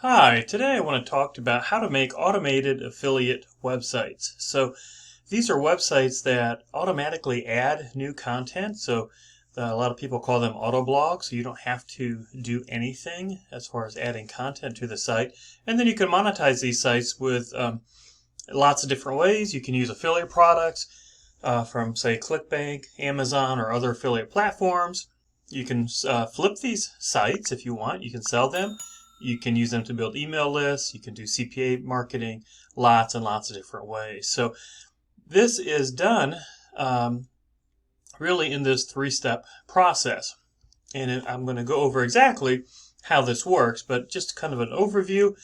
Hi, today I want to talk about how to make automated affiliate websites. So these are websites that automatically add new content. A lot of people call them autoblogs, so you don't have to do anything as far as adding content to the site. And then you can monetize these sites with lots of different ways. You can use affiliate products from, say, ClickBank, Amazon, or other affiliate platforms. You can flip these sites if you want. You can sell them. You can use them to build email lists. You can do CPA marketing, lots and lots of different ways. So this is done really in this three-step process. And I'm going to go over exactly how this works, but just kind of an overview.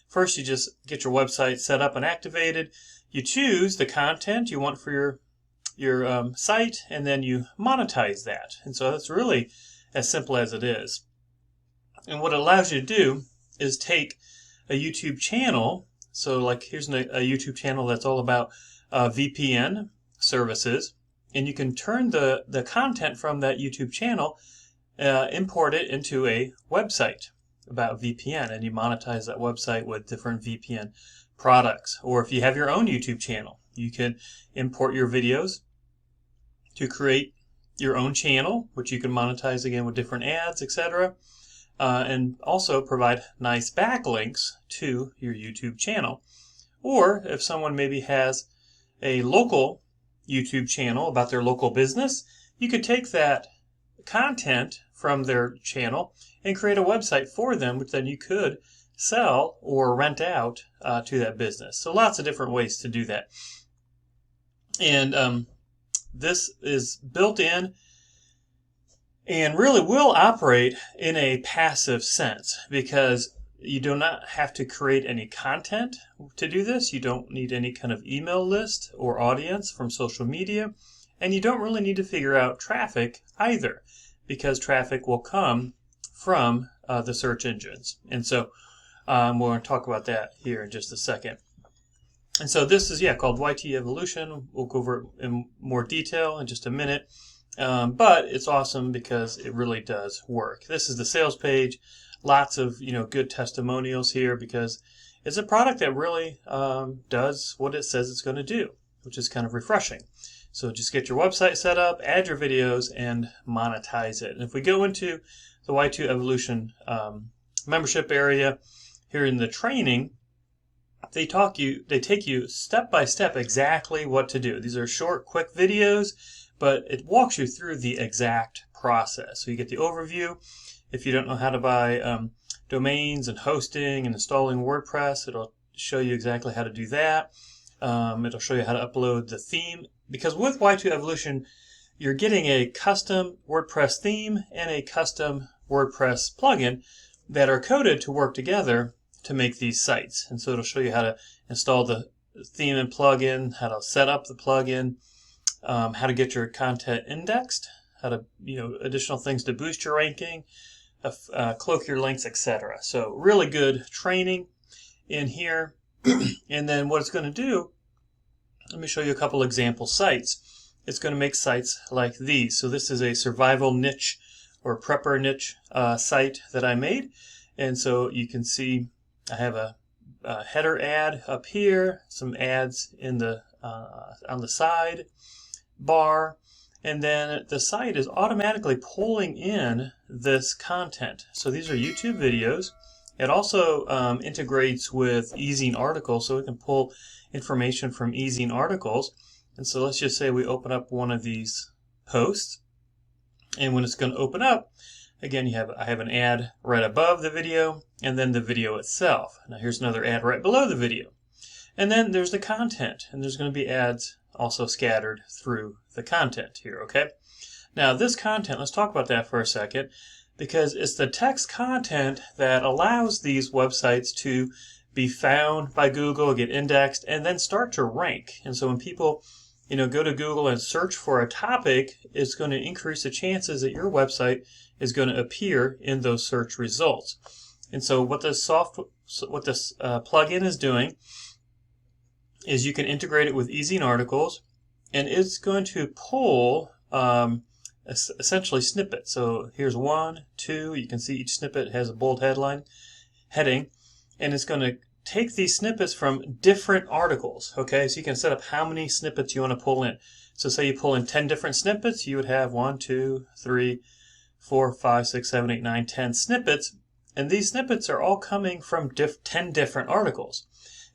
First, you just get your website set up and activated. You choose the content you want for your site, and then you monetize that. And so that's really as simple as it is. And what it allows you to do is take a YouTube channel. So like here's a YouTube channel that's all about VPN services. And you can turn the content from that YouTube channel, import it into a website about VPN, and you monetize that website with different VPN products. Or if you have your own YouTube channel, you can import your videos to create your own channel, which you can monetize again with different ads, etc. And also provide nice backlinks to your YouTube channel. Or if someone maybe has a local YouTube channel about their local business, you could take that content from their channel and create a website for them, which then you could sell or rent out to that business. So lots of different ways to do that. And this is built in and really will operate in a passive sense because you do not have to create any content to do this. You don't need any kind of email list or audience from social media. And you don't really need to figure out traffic either, because traffic will come from the search engines. And so we're going to talk about that here in just a second. And so this is, called YT Evolution. We'll go over it in more detail in just a minute. But it's awesome because it really does work. This is the sales page. Lots of good testimonials here because it's a product that really does what it says it's going to do, which is kind of refreshing. So just get your website set up, add your videos, and monetize it. And if we go into the Y2 Evolution membership area here in the training, they take you step by step exactly what to do. These are short, quick videos, but it walks you through the exact process. So you get the overview. If you don't know how to buy domains and hosting and installing WordPress, it'll show you exactly how to do that. It'll show you how to upload the theme. Because with Y2 Evolution, you're getting a custom WordPress theme and a custom WordPress plugin that are coded to work together to make these sites. And so it'll show you how to install the theme and plugin, how to set up the plugin, how to get your content indexed, how to, additional things to boost your ranking, cloak your links, etc. So really good training in here. And then what it's going to do, let me show you a couple example sites. It's going to make sites like these. So this is a survival niche or prepper niche site that I made. And so you can see I have a header ad up here, some ads in the on the side bar, and then the site is automatically pulling in this content. So these are YouTube videos. It also integrates with ezine articles, so we can pull information from ezine articles. And so let's just say we open up one of these posts, and when it's going to open up, again, I have an ad right above the video, and then the video itself. Now here's another ad right below the video. And then there's the content, and there's going to be ads also scattered through the content here, okay? Now this content, let's talk about that for a second, because it's the text content that allows these websites to be found by Google, get indexed, and then start to rank. And so when people go to Google and search for a topic, it's going to increase the chances that your website is going to appear in those search results. And so what this plugin is doing is you can integrate it with ezine articles, and it's going to pull essentially snippets. So here's 1, 2. You can see each snippet has a bold heading, and it's going to take these snippets from different articles. Okay, so you can set up how many snippets you want to pull in. So say you pull in 10 different snippets, you would have 1, 2, 3, 4, 5, 6, 7, 8, 9, 10 snippets. And these snippets are all coming from 10 different articles.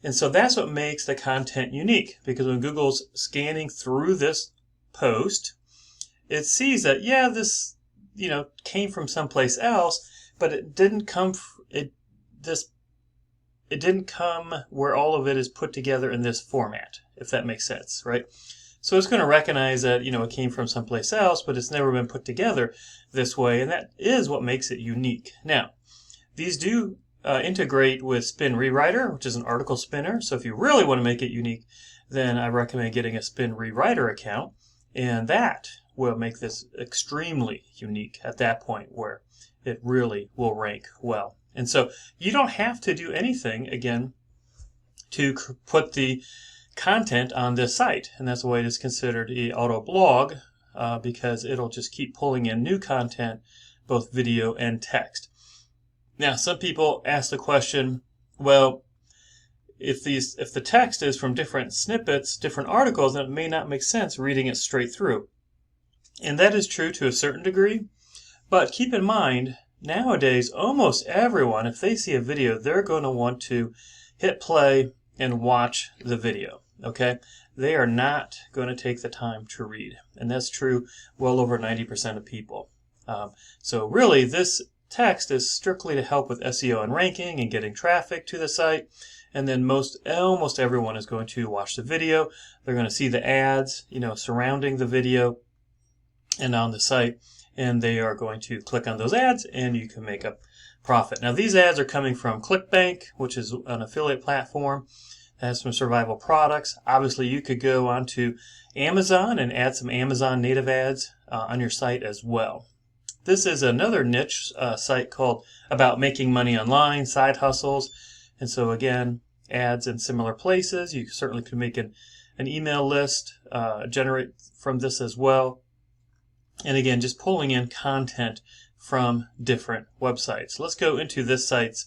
And so that's what makes the content unique, because when Google's scanning through this post, it sees that, yeah, this, came from someplace else, but it didn't come, it didn't come where all of it is put together in this format, if that makes sense, right? So it's going to recognize that, it came from someplace else, but it's never been put together this way, and that is what makes it unique. Now, these do integrate with Spin Rewriter, which is an article spinner. So if you really want to make it unique, then I recommend getting a Spin Rewriter account, and that will make this extremely unique at that point where it really will rank well. And so you don't have to do anything, again, to put the content on this site. And that's why it is considered an auto blog, because it'll just keep pulling in new content, both video and text. Now, some people ask the question, well, if the text is from different snippets, different articles, then it may not make sense reading it straight through. And that is true to a certain degree, but keep in mind, nowadays, almost everyone, if they see a video, they're going to want to hit play and watch the video, okay? They are not going to take the time to read, and that's true well over 90% of people. So really, this text is strictly to help with SEO and ranking and getting traffic to the site. And then almost everyone is going to watch the video. They're going to see the ads, surrounding the video and on the site. And they are going to click on those ads and you can make a profit. Now, these ads are coming from ClickBank, which is an affiliate platform that has some survival products. Obviously, you could go onto Amazon and add some Amazon native ads on your site as well. This is another niche site called About Making Money Online, Side Hustles. And so again, ads in similar places. You certainly could make an email list, generate from this as well. And again, just pulling in content from different websites. Let's go into this site's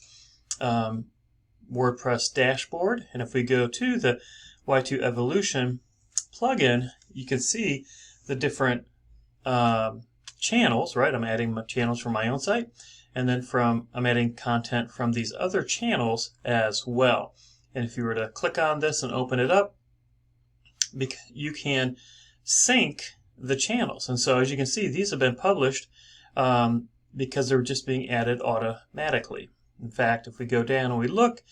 WordPress dashboard. And if we go to the Y2 Evolution plugin, you can see the different channels, right? I'm adding my channels from my own site, and then I'm adding content from these other channels as well. And if you were to click on this and open it up, you can sync the channels. And so as you can see, these have been published because they're just being added automatically. In fact, if we go down and we look,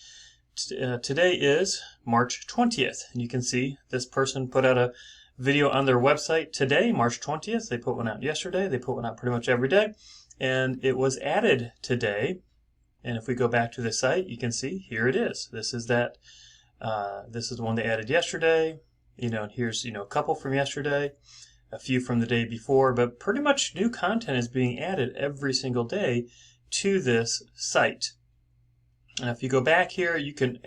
today is March 20th, and you can see this person put out a video on their website today, March 20th. They put one out yesterday. They put one out pretty much every day. And it was added today. And if we go back to the site, you can see here it is. This is that. This is the one they added yesterday. And here's a couple from yesterday, a few from the day before. But pretty much new content is being added every single day to this site. And if you go back here, you can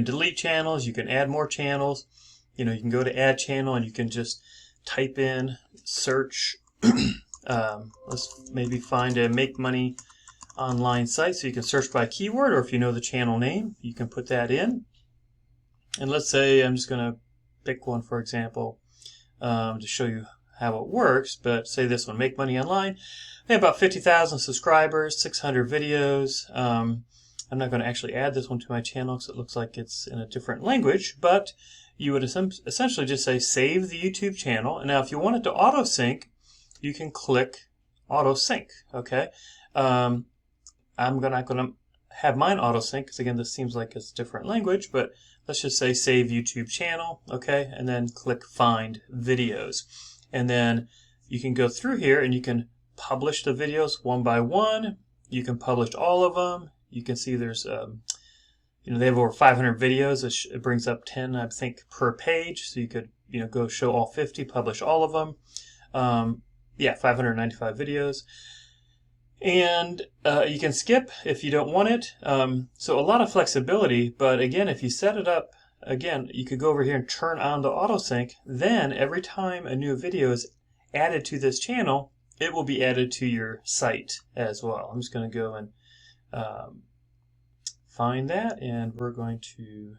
delete channels. You can add more channels. You can go to add channel and you can just type in, search, let's maybe find a make money online site. So you can search by keyword, or if you know the channel name, you can put that in. And let's say I'm just going to pick one, for example, to show you how it works. But say this one, Make Money Online. They have about 50,000 subscribers, 600 videos. I'm not going to actually add this one to my channel because it looks like it's in a different language, but you would essentially just say save the YouTube channel. And now if you want it to auto sync, you can click auto sync. Okay. I'm not going to have mine auto sync because again, this seems like it's a different language, but let's just say save YouTube channel. Okay. And then click find videos. And then you can go through here and you can publish the videos one by one. You can publish all of them. You can see there's they have over 500 videos. It brings up 10, I think, per page. So you could, go show all 50, publish all of them. 595 videos. And you can skip if you don't want it. So a lot of flexibility. But again, if you set it up, you could go over here and turn on the auto sync. Then every time a new video is added to this channel, it will be added to your site as well. I'm just going to go and find that, and we're going to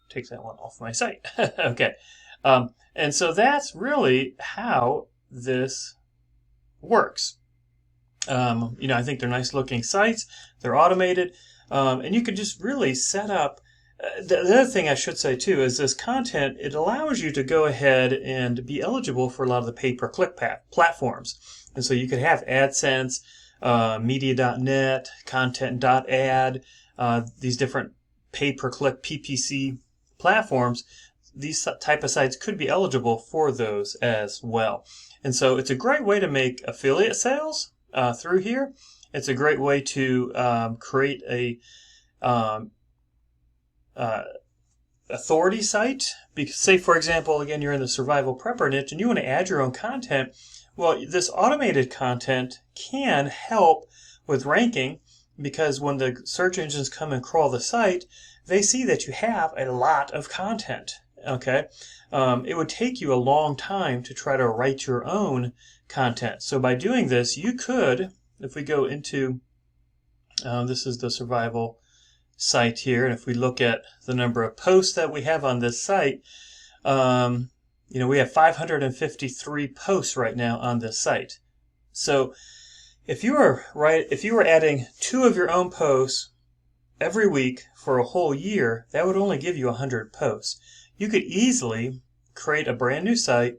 take that one off my site. Okay. And so that's really how this works. I think they're nice looking sites. They're automated. And you could just really set up. The other thing I should say too is this content, it allows you to go ahead and be eligible for a lot of the pay-per-click platforms. And so you could have AdSense, Media.net, Content.ad, these different pay-per-click PPC platforms. These type of sites could be eligible for those as well. And so it's a great way to make affiliate sales through here. It's a great way to create a authority site. Because, say, for example, again, you're in the survival prepper niche and you want to add your own content. Well, this automated content can help with ranking, because when the search engines come and crawl the site, they see that you have a lot of content. Okay, it would take you a long time to try to write your own content. So by doing this, you could, if we go into, this is the survival site here, and if we look at the number of posts that we have on this site, we have 553 posts right now on this site. So if you were adding 2 of your own posts every week for a whole year, that would only give you 100 posts. You could easily create a brand new site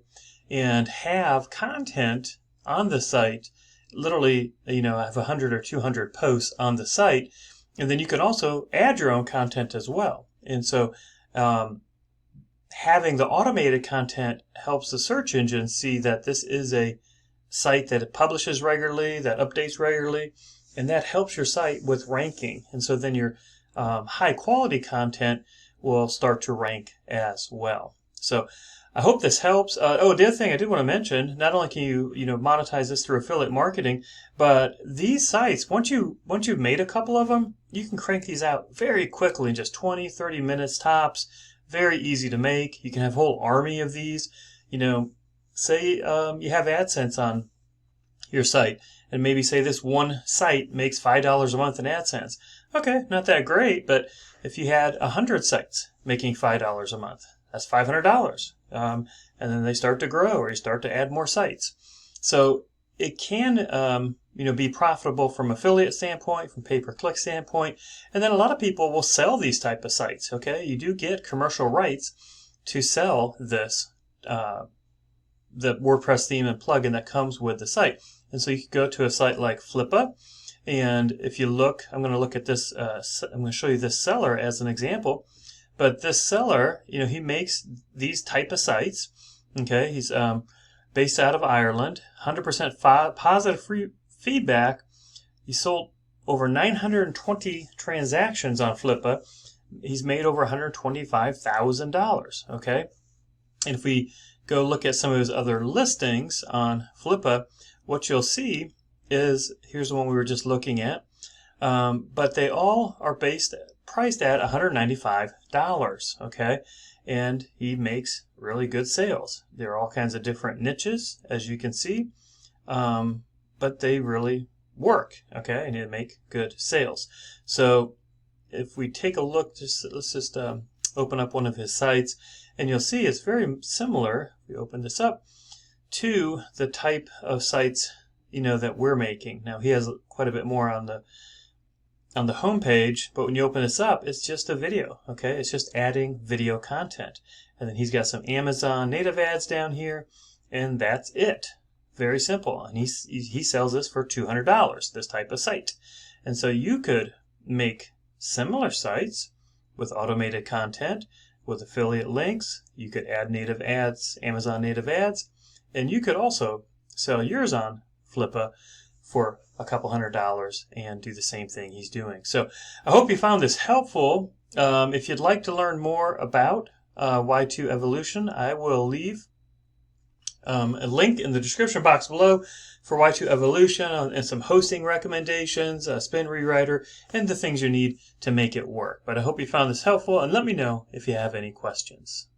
and have content on the site, literally, have 100 or 200 posts on the site, and then you can also add your own content as well. And so having the automated content helps the search engine see that this is a site that publishes regularly, that updates regularly, and that helps your site with ranking. And so then your high quality content will start to rank as well. So I hope this helps. The other thing I did want to mention, not only can you monetize this through affiliate marketing, but these sites, once you've made a couple of them, you can crank these out very quickly in just 20, 30 minutes tops. Very easy to make. You can have a whole army of these. Say you have AdSense on your site, and maybe say this one site makes $5 a month in AdSense. Okay, not that great, but if you had 100 sites making $5 a month, that's $500. And then they start to grow, or you start to add more sites. So it can be profitable from affiliate standpoint, from pay-per-click standpoint. And then a lot of people will sell these type of sites. Okay, you do get commercial rights to sell this, the WordPress theme and plugin that comes with the site. And so you could go to a site like Flippa, and if you look, I'm going to look at this, I'm going to show you this seller as an example. But this seller, he makes these type of sites. Okay, he's based out of Ireland, 100% positive feedback. He sold over 920 transactions on Flippa. He's made over $125,000. Okay, and if we go look at some of his other listings on Flippa, what you'll see is, here's the one we were just looking at, but they all are priced at $195, okay? And he makes really good sales. There are all kinds of different niches, as you can see, but they really work, okay? And they make good sales. So if we take a look, let's just open up one of his sites, and you'll see it's very similar, if we open this up, to the type of sites that we're making. Now he has quite a bit more on the home page, but when you open this up, it's just a video. Okay, it's just adding video content, and then he's got some Amazon native ads down here, and that's it. Very simple. And he sells this for $200. This type of site, and so you could make similar sites with automated content, with affiliate links. You could add native ads, Amazon native ads, and you could also sell yours on Flippa for a couple $100 and do the same thing he's doing. So I hope you found this helpful. If you'd like to learn more about Y2 Evolution, I will leave a link in the description box below for Y2 Evolution and some hosting recommendations, a spin rewriter, and the things you need to make it work. But I hope you found this helpful, and let me know if you have any questions.